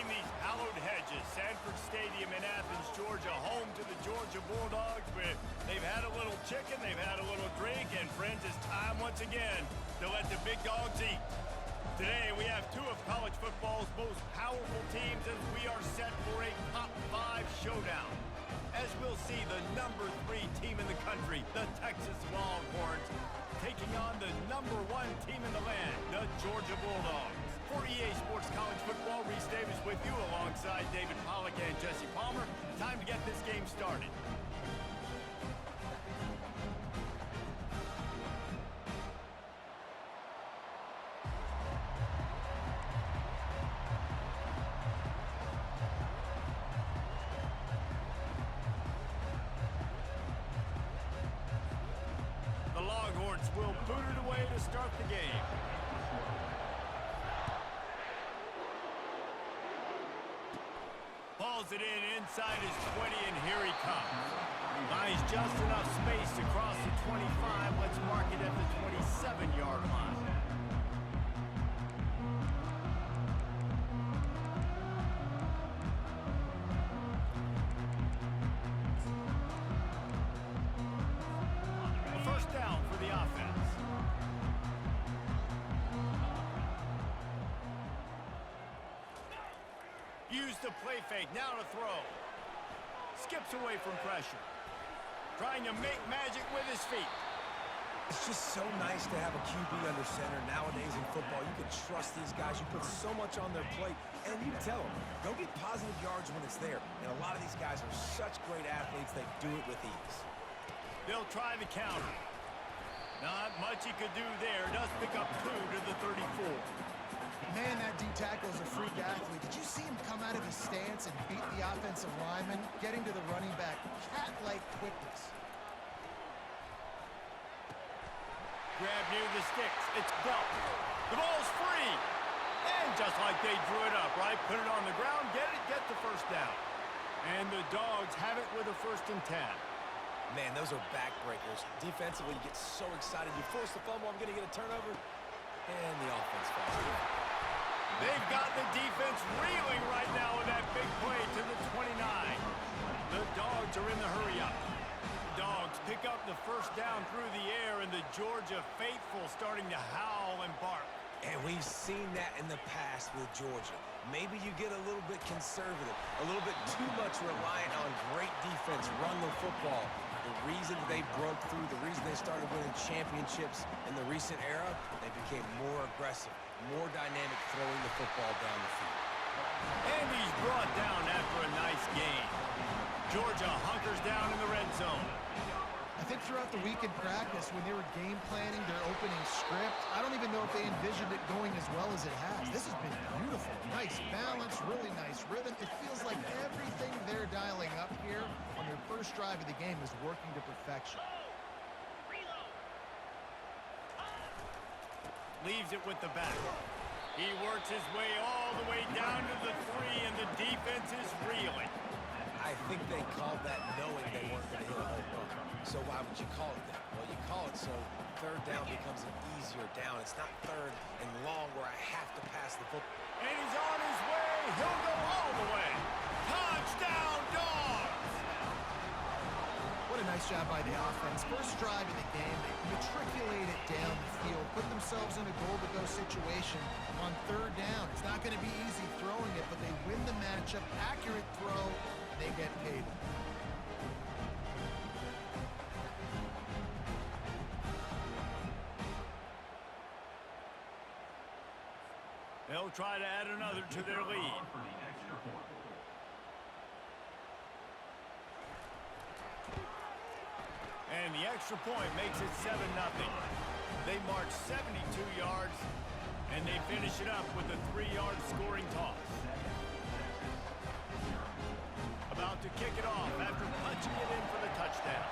between these hallowed hedges. Sanford Stadium in Athens, Georgia, home to the Georgia Bulldogs. They've had a little chicken, they've had a little drink, and friends, it's time once again to let the big dogs eat. Today, we have two of college football's most powerful teams as we are set for a top 5 showdown. As we'll see the number 3 team in the country, the Texas Longhorns, taking on the number 1 team in the land, the Georgia Bulldogs. For EA Sports College Football, Reese Davis with you alongside David Pollack and Jesse Palmer. Time to get this game started. The Longhorns will boot it away to start the game. Balls it in inside his 20, and here he comes. Finds just enough space to cross the 25. Let's mark it at the 27-yard line. A first down for the offense. Use the play fake, now to throw. Skips away from pressure. Trying to make magic with his feet. It's just so nice to have a QB under center. Nowadays in football, you can trust these guys. You put so much on their plate, and you tell them, go get positive yards when it's there. And a lot of these guys are such great athletes, they do it with ease. They'll try the counter. Not much he could do there. Does pick up 2 to the 34. Man, that D-tackle is a freak athlete. Did you see him come out of his stance and beat the offensive lineman, getting to the running back? Cat-like quickness. Grab near the sticks. It's Belt. The ball's free. And just like they drew it up, right? Put it on the ground, get the first down. And the Dogs have it with a 1st and 10. Man, those are backbreakers. Defensively, you get so excited. You force the fumble, I'm going to get a turnover. And the offense falls. They've got the defense reeling right now with that big play to the 29. The Dogs are in the hurry-up. The Dogs pick up the first down through the air, and the Georgia faithful starting to howl and bark. And we've seen that in the past with Georgia. Maybe you get a little bit conservative, a little bit too much reliant on great defense, run the football. The reason they broke through, the reason they started winning championships in the recent era, they became more aggressive, more dynamic throwing the football down the field. And he's brought down after a nice gain. Georgia hunkers down in the red zone. I think throughout the week in practice, when they were game planning their opening script, I don't even know if they envisioned it going as well as it has. This has been beautiful. Nice balance, really nice rhythm. It feels like everything they're dialing up here on their first drive of the game is working to perfection. Leaves it with the back. He works his way all the way down to the 3, and the defense is reeling. I think they called that knowing they weren't going to hit a home run. So why would you call it that? Well, you call it so 3rd down becomes an easier down. It's not 3rd and long where I have to pass the football. And he's on his way. He'll go all the way. Touchdown, Dogs! What a nice job by the offense. First drive of the game, they matriculate it down the field, put themselves in a goal-to-go situation on 3rd down. It's not going to be easy throwing it, but they win the matchup. Accurate throw, they get paid. They'll try to add another to their lead. And the extra point makes it 7-0. They march 72 yards, and they finish it up with a 3-yard scoring toss. About to kick it off after punching it in for the touchdown.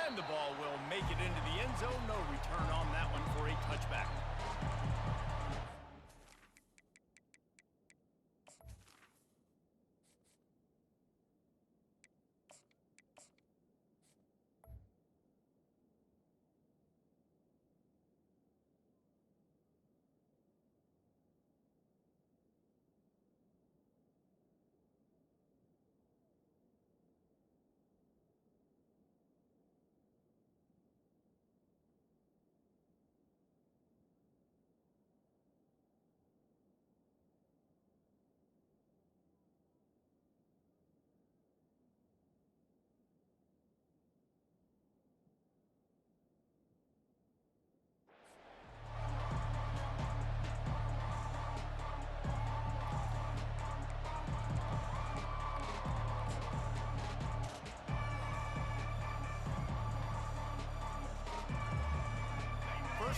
And the ball will make it into the end zone. No return on that one for a touchback.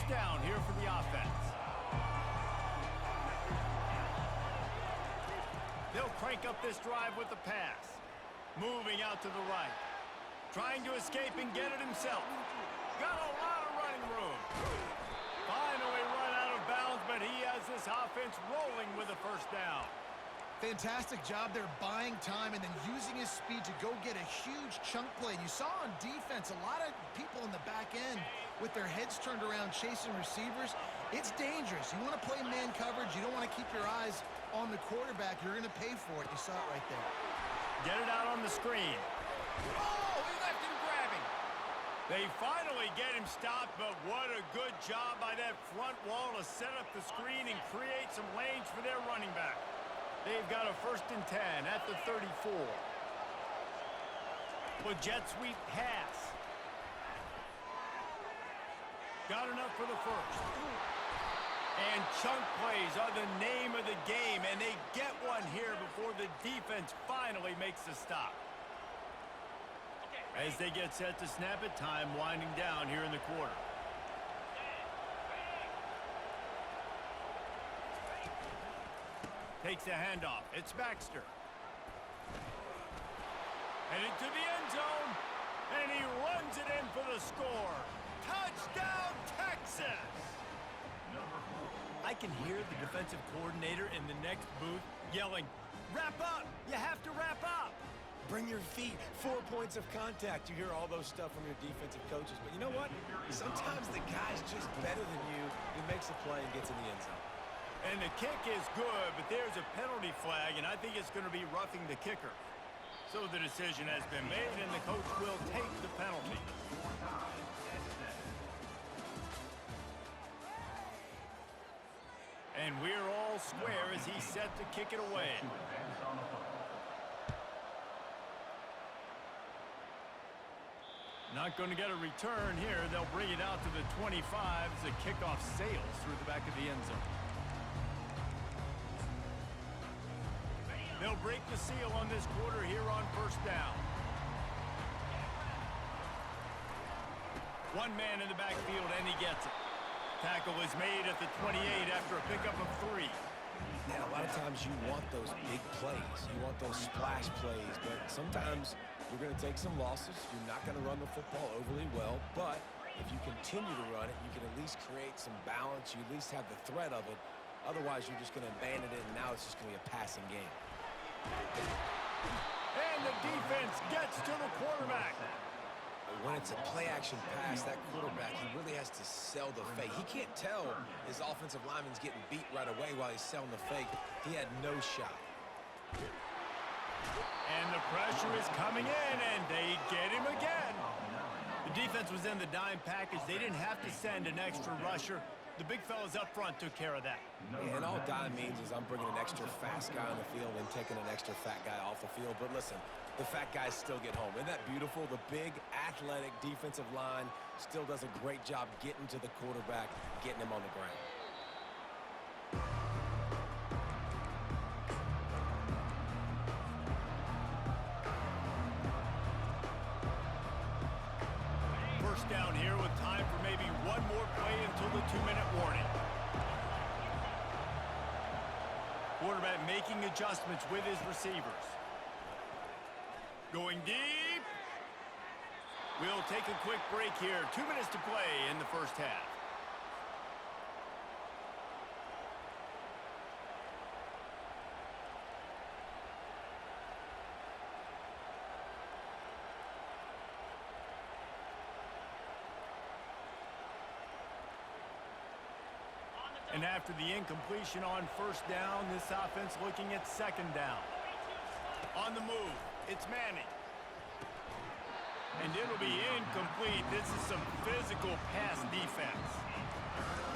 first down here for the offense. They'll crank up this drive with the pass. Moving out to the right. Trying to escape and get it himself. Got a lot of running room. Finally run out of bounds, but he has this offense rolling with a first down. Fantastic job there buying time and then using his speed to go get a huge chunk play. You saw on defense a lot of people in the back end with their heads turned around chasing receivers. It's dangerous. You want to play man coverage. You don't want to keep your eyes on the quarterback. You're going to pay for it. You saw it right there. Get it out on the screen. Oh, he left him grabbing. They finally get him stopped, but what a good job by that front wall to set up the screen and create some lanes for their running back. They've got a 1st and 10 at the 34. With jet sweep pass. Got enough for the first. And chunk plays are the name of the game, and they get one here before the defense finally makes the stop. As they get set to snap it, time winding down here in the quarter. Takes a handoff. It's Baxter. Headed to the end zone. And he runs it in for the score. Touchdown, Texas! I can hear the defensive coordinator in the next booth yelling, "Wrap up! You have to wrap up!" Bring your feet. 4 points of contact. You hear all those stuff from your defensive coaches. But you know what? Sometimes the guy's just better than you. He makes a play and gets in the end zone. And the kick is good, but there's a penalty flag, and I think it's going to be roughing the kicker. So the decision has been made, and the coach will take the penalty. And we're all square as he's set to kick it away. Not going to get a return here. They'll bring it out to the 25 as the kickoff sails through the back of the end zone. They'll break the seal on this quarter here on 1st down. One man in the backfield, and he gets it. Tackle is made at the 28 after a pickup of 3. Man, a lot of times you want those big plays. You want those splash plays, but sometimes you're going to take some losses. You're not going to run the football overly well, but if you continue to run it, you can at least create some balance. You at least have the threat of it. Otherwise, you're just going to abandon it, and now it's just going to be a passing game. And the defense gets to the quarterback. When it's a play-action pass, that quarterback, he really has to sell the fake. He can't tell his offensive lineman's getting beat right away while he's selling the fake. He had no shot. And the pressure is coming in, and they get him again. The defense was in the dime package. They didn't have to send an extra rusher. The big fellas up front took care of that. Yeah, and all dime means is I'm bringing an extra fast guy on the field and taking an extra fat guy off the field. But listen, the fat guys still get home. Isn't that beautiful? The big, athletic defensive line still does a great job getting to the quarterback, getting him on the ground. First down here with time for maybe one more play until the 2-minute warning. Quarterback making adjustments with his receivers. Going deep. We'll take a quick break here. 2 minutes to play in the first half. And after the incompletion on 1st down, this offense looking at 2nd down. On the move, it's Manning. And it'll be incomplete. This is some physical pass defense.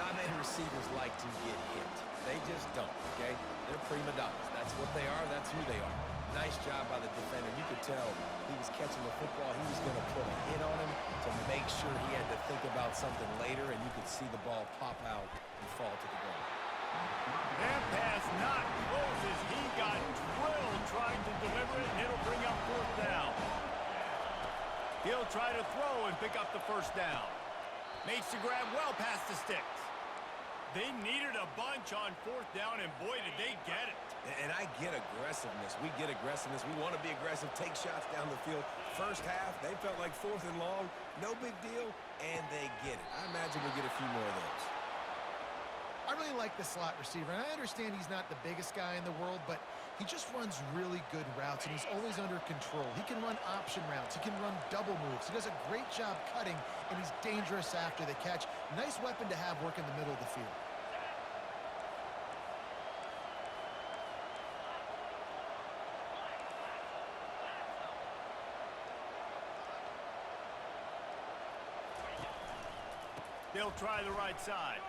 Not many receivers like to get hit. They just don't, okay? They're prima donnas. That's what they are. That's who they are. Nice job by the defender. You could tell he was catching the football. He was going to put a hit on him to make sure he had to think about something later, and you could see the ball pop out and fall to the ground. That pass not close as he got drilled trying to deliver it, and it'll bring up 4th down. He'll try to throw and pick up the 1st down. Makes the grab well past the sticks. They needed a bunch on fourth down, and boy, did they get it. And I get aggressiveness. We get aggressiveness. We want to be aggressive, take shots down the field. First half, they felt like 4th and long. No big deal, and they get it. I imagine we'll get a few more of those. I really like the slot receiver, and I understand he's not the biggest guy in the world, but he just runs really good routes, and he's always under control. He can run option routes. He can run double moves. He does a great job cutting, and he's dangerous after the catch. Nice weapon to have work in the middle of the field. They'll try the right side.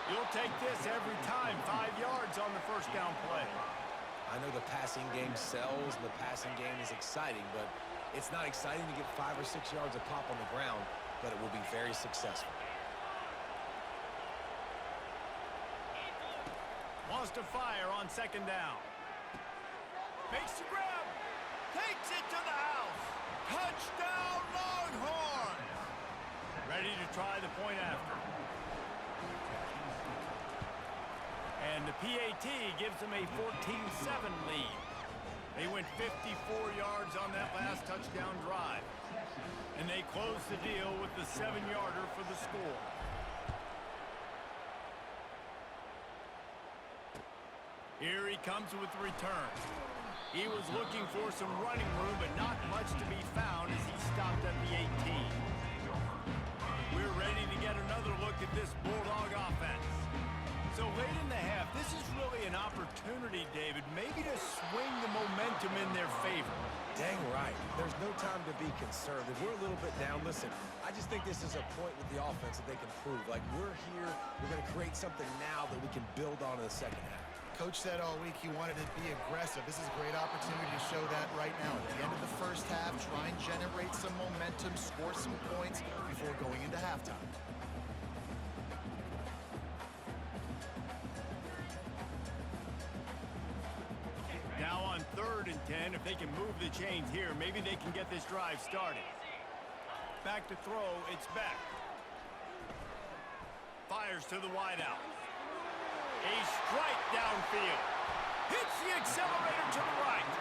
You'll take this every time. 5 yards on the first down play. I know the passing game sells, and the passing game is exciting, but it's not exciting to get 5 or 6 yards a pop on the ground, but it will be very successful. Wants to fire on second down. Makes the grab. Takes it to the house. Touchdown, Longhorns! Ready to try the point after. And the PAT gives them a 14-7 lead. They went 54 yards on that last touchdown drive. And they close the deal with the 7-yarder for the score. Here he comes with the return. He was looking for some running room, but not much to be found as he stopped at the 18. We're ready to get another look at this Bulldog offense. So late in the half, this is really an opportunity, David, maybe to swing the momentum in their favor. Dang right. There's no time to be conservative. We're a little bit down. Listen, I just think this is a point with the offense that they can prove. Like, we're here, we're going to create something now that we can build on in the second half. Coach said all week he wanted to be aggressive. This is a great opportunity to show that right now. At the end of the first half, try and generate some momentum, score some points before going into halftime. Now on 3rd and 10, if they can move the chains here, maybe they can get this drive started. Back to throw, it's Beck. Fires to the wideout. A strike downfield. Hits the accelerator to the right.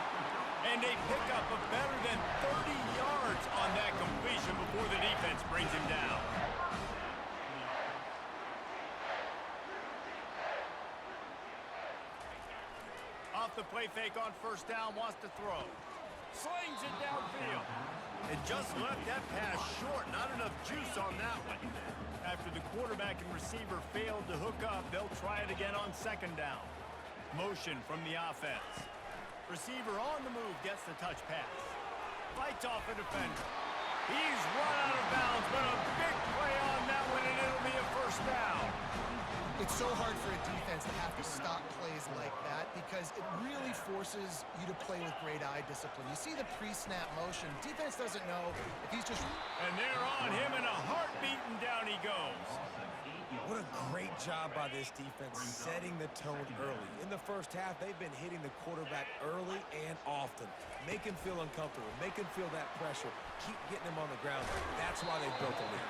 And a pickup of better than 30 yards on that completion before the defense brings him down. Off the play fake on first down, wants to throw. Slings it downfield. And just left that pass short. Not enough juice on that one. After the quarterback and receiver failed to hook up, they'll try it again on second down. Motion from the offense. Receiver on the move, gets the touch pass. Fights off a defender. He's run out of bounds, but a big play on that one, and it'll be a first down. It's so hard for a defense to have to stop plays like that because it really forces you to play with great eye discipline. You see the pre-snap motion. Defense doesn't know if he's just... And they're on him in a heartbeat, and down he goes. What a great job by this defense setting the tone early. In the first half, they've been hitting the quarterback early and often. Make him feel uncomfortable. Make him feel that pressure. Keep getting him on the ground. That's why they built the lead.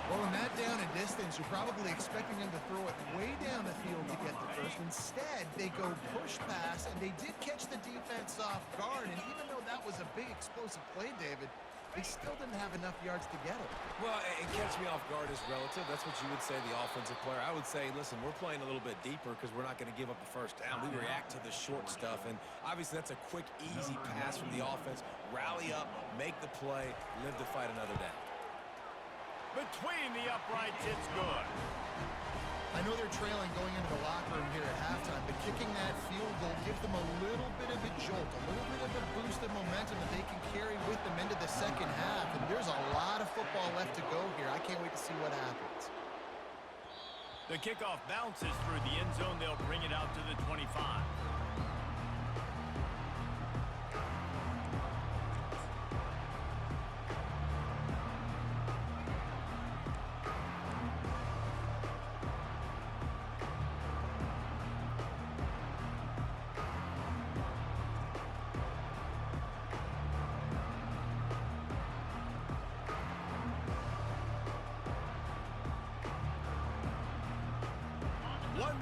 Well, in that down and distance, you're probably expecting them to throw it way down the field to get the first. Instead, they go push pass, and they did catch the defense off guard. And even though that was a big explosive play, David, they still didn't have enough yards to get it. Well, and catch me off guard is relative. That's what you would say, the offensive player. I would say, listen, we're playing a little bit deeper because we're not going to give up the first down. We react to the short stuff, and obviously that's a quick, easy pass from the offense. Rally up, make the play, live to fight another down. Between the uprights, it's good. I know they're trailing going into the locker room here at halftime, but kicking that field goal gives them a little bit of a jolt, a little bit of a boost of momentum that they can carry with them into the second half. And there's a lot of football left to go here. I can't wait to see what happens. The kickoff bounces through the end zone. They'll bring it out to the 25.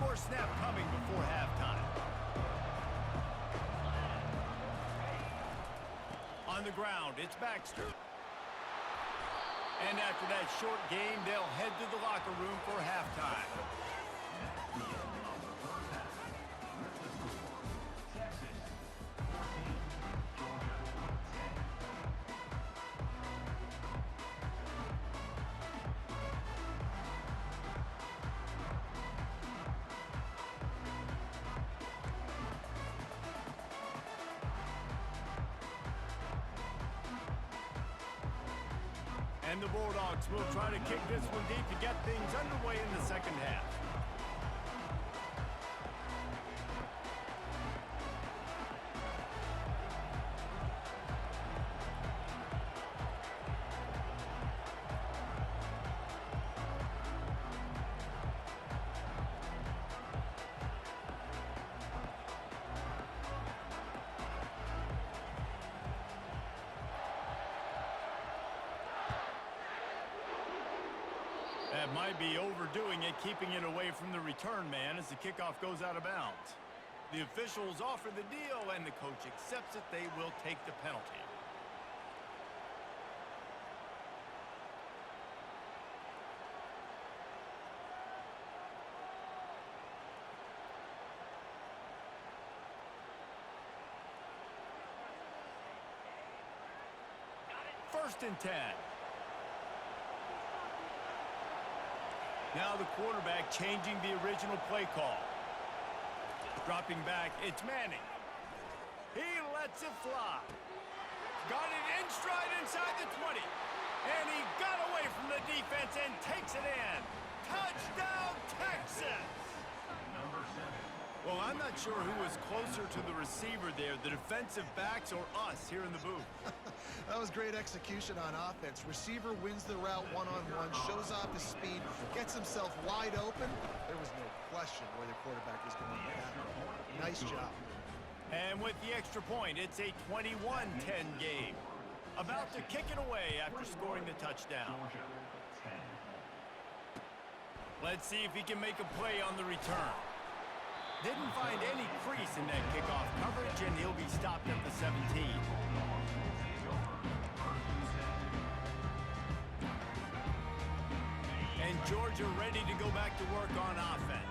more snap coming before halftime. On the ground, it's Baxter. And after that short game, they'll head to the locker room for halftime. And the Bulldogs will try to kick this one deep to get things underway in the second half. That might be overdoing it, keeping it away from the return man as the kickoff goes out of bounds. The officials offer the deal, and the coach accepts it. They will take the penalty. First and 10. Now the quarterback changing the original play call. Dropping back, it's Manning. He lets it fly. Got it in stride inside the 20. And he got away from the defense and takes it in. Touchdown, Texas! Well, I'm not sure who was closer to the receiver there, the defensive backs or us here in the booth. That was great execution on offense. Receiver wins the route one-on-one, shows off his speed, gets himself wide open. There was no question where the quarterback was going with that. Nice job. And with the extra point, it's a 21-10 game. About to kick it away after scoring the touchdown. Let's see if he can make a play on the return. Didn't find any crease in that kickoff coverage, and he'll be stopped at the 17. And Georgia ready to go back to work on offense.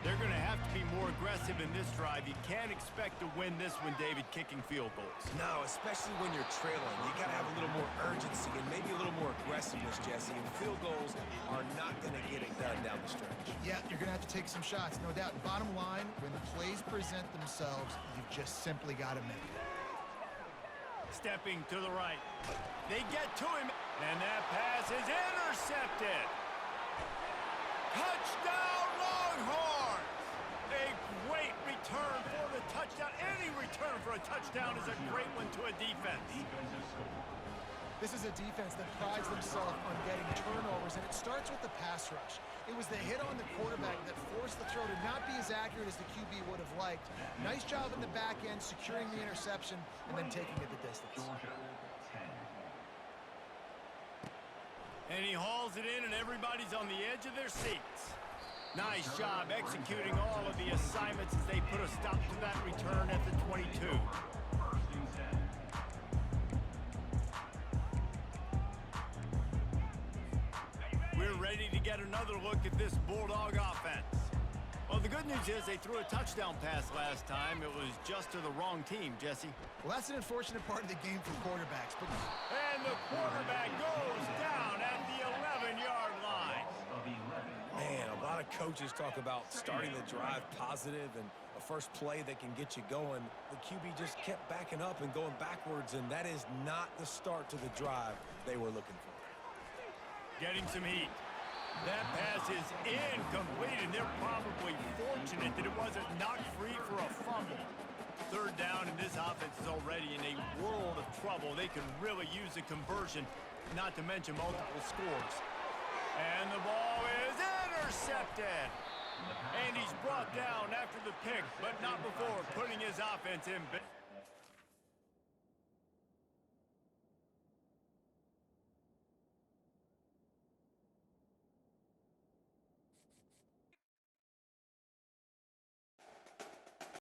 They're going to have to be more aggressive in this drive. You can't expect to win this one, David, kicking field goals. No, especially when you're trailing. You got to have a little more urgency and maybe a little more aggressiveness, Jesse. And field goals are not going to get it done down the stretch. Yeah, you're going to have to take some shots, no doubt. Bottom line, when the plays present themselves, you've just simply got to make it. Stepping to the right. They get to him, and that pass is intercepted. Touchdown, Longhorns! A great return for the touchdown. Any return for a touchdown is a great one to a defense. This is a defense that prides themselves on getting turnovers, and it starts with the pass rush. It was the hit on the quarterback that forced the throw to not be as accurate as the QB would have liked. Nice job in the back end, securing the interception, and then taking it the distance. And he hauls it in, and everybody's on the edge of their seats. Nice job executing all of the assignments as they put a stop to that return at the 22. We're ready to get another look at this Bulldog offense. Well, the good news is they threw a touchdown pass last time. It was just to the wrong team, Jesse. Well, that's an unfortunate part of the game for quarterbacks. But And the quarterback goes down at the 11-yard line. Man, a lot of coaches talk about starting the drive positive and a first play that can get you going. The QB just kept backing up and going backwards, and that is not the start to the drive they were looking for. Getting some heat. That pass is incomplete, and they're probably fortunate that it wasn't knocked free for a fumble. Third down, and this offense is already in a world of trouble. They can really use a conversion, not to mention multiple scores. And the ball is intercepted. And he's brought down after the pick, but not before putting his offense in.